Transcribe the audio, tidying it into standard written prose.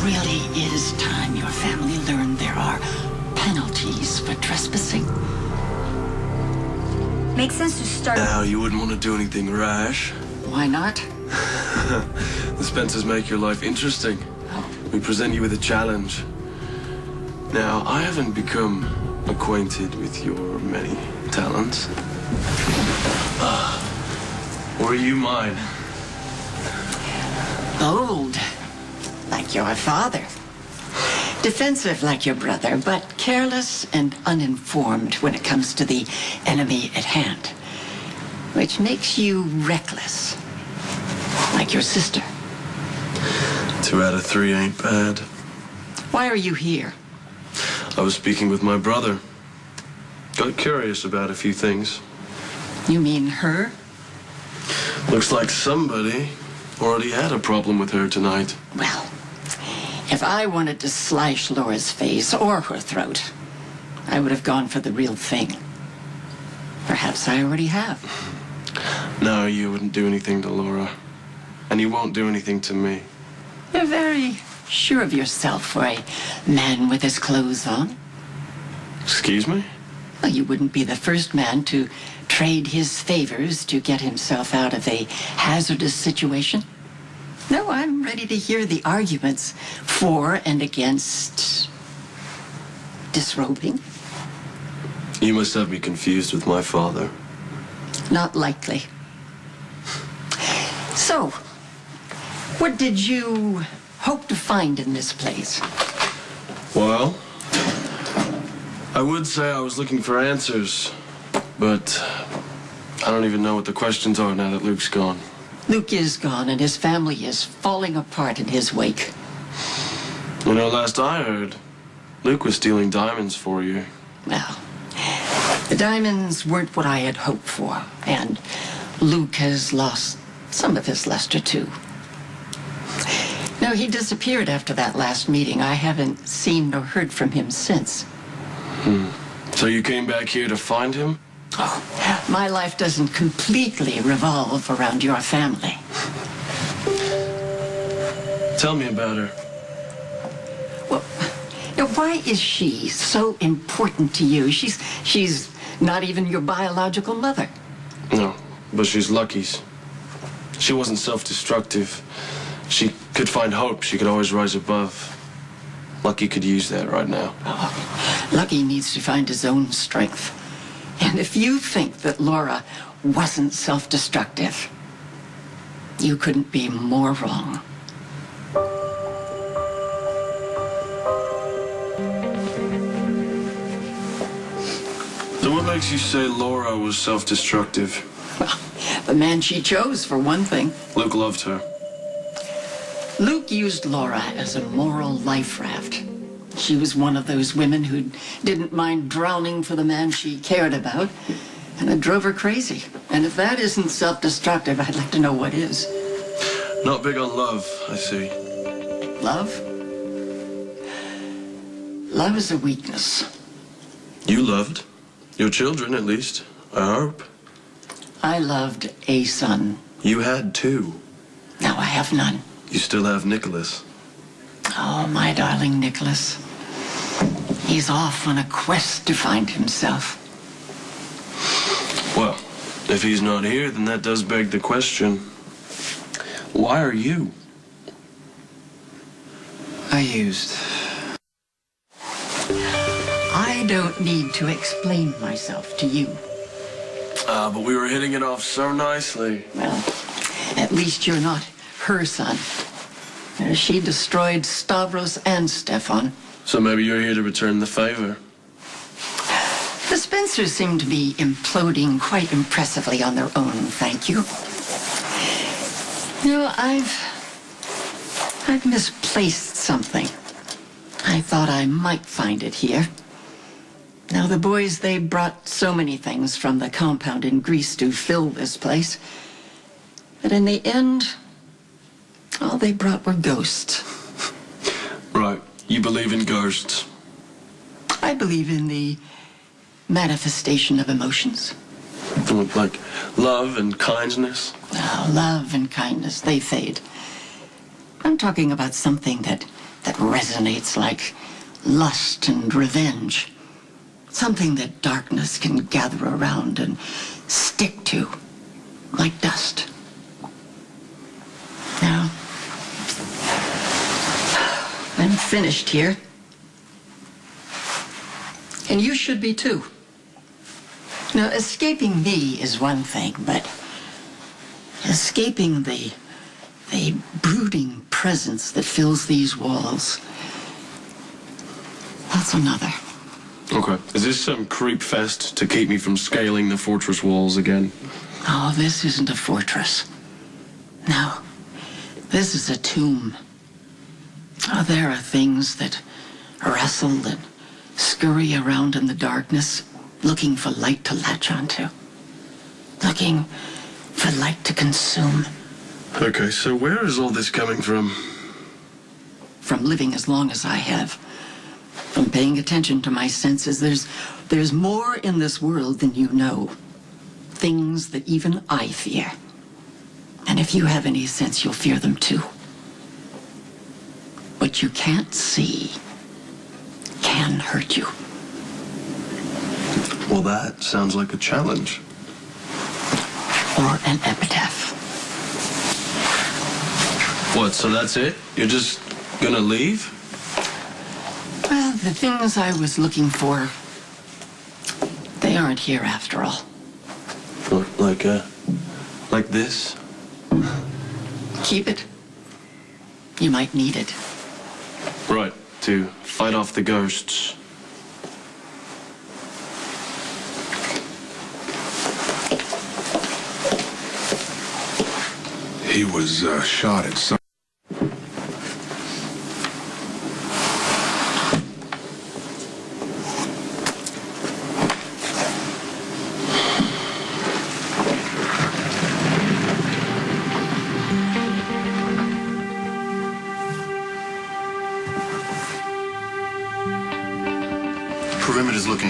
really is time your family learned there are penalties for trespassing. Makes sense to start. Now, you wouldn't want to do anything rash. Why not? The Spencers make your life interesting. We present you with a challenge. Now, I haven't become acquainted with your many talents. Or are you mine? Bold, like your father. Defensive like your brother, but careless and uninformed when it comes to the enemy at hand. Which makes you reckless, like your sister. 2 out of 3 ain't bad. Why are you here? I was speaking with my brother. Got curious about a few things. You mean her? Looks like somebody already had a problem with her tonight. Well, if I wanted to slash Laura's face or her throat, I would have gone for the real thing. Perhaps I already have. No, you wouldn't do anything to Laura. And you won't do anything to me. You're very sure of yourself for a man with his clothes on. Excuse me? Well, you wouldn't be the first man to trade his favors to get himself out of a hazardous situation. No, I'm ready to hear the arguments for and against disrobing. You must have me confused with my father. Not likely. So, what did you hope to find in this place? Well, I would say I was looking for answers, but I don't even know what the questions are now that Luke's gone. Luke is gone, and his family is falling apart in his wake. You know, last I heard, Luke was stealing diamonds for you. Well, the diamonds weren't what I had hoped for, and Luke has lost some of his luster, too. No, he disappeared after that last meeting. I haven't seen or heard from him since. So you came back here to find him? Oh, my life doesn't completely revolve around your family. Tell me about her. Well, now why is she so important to you? She's not even your biological mother. No, but she's Lucky's. She wasn't self-destructive. She could find hope. She could always rise above. Lucky could use that right now. Oh, Lucky needs to find his own strength. And if you think that Laura wasn't self-destructive, you couldn't be more wrong. So what makes you say Laura was self-destructive? Well, the man she chose, for one thing. Luke loved her. Luke used Laura as a moral life raft. She was one of those women who didn't mind drowning for the man she cared about, and it drove her crazy. And if that isn't self-destructive, I'd like to know what is. Not big on love, I see. Love? Love is a weakness. You loved. Your children, at least. I hope. I loved a son. You had 2. Now I have none. You still have Nicholas. Oh, my darling Nicholas. He's off on a quest to find himself. Well, if he's not here, then that does beg the question. Why are you? I don't need to explain myself to you. But we were hitting it off so nicely. Well, at least you're not her son. She destroyed Stavros and Stefan. So maybe you're here to return the favor. The Spencers seem to be imploding quite impressively on their own, thank you. You know, I've misplaced something. I thought I might find it here. Now, the boys, they brought so many things from the compound in Greece to fill this place. But in the end, all they brought were ghosts. Right. You believe in ghosts. I believe in the manifestation of emotions. Like love and kindness. Oh, love and kindness, they fade. I'm talking about something that that resonates like lust and revenge. Something that darkness can gather around and stick to, like dust. Now, I'm finished here. And you should be too. Now, escaping me is one thing, but escaping the brooding presence that fills these walls, that's another. Okay. Is this some creep fest to keep me from scaling the fortress walls again? Oh, this isn't a fortress. No, this is a tomb. Oh, there are things that wrestle and scurry around in the darkness, looking for light to latch onto. Looking for light to consume. Okay, so where is all this coming from? From living as long as I have. From paying attention to my senses. There's more in this world than you know. Things that even I fear. And if you have any sense, you'll fear them too. What you can't see can hurt you. Well, that sounds like a challenge. Or an epitaph. What, so that's it? You're just gonna leave? Well, the things I was looking for, they aren't here after all. Like this? Keep it. You might need it. Right, to fight off the ghosts. He was shot at some... Perimeter's looking good.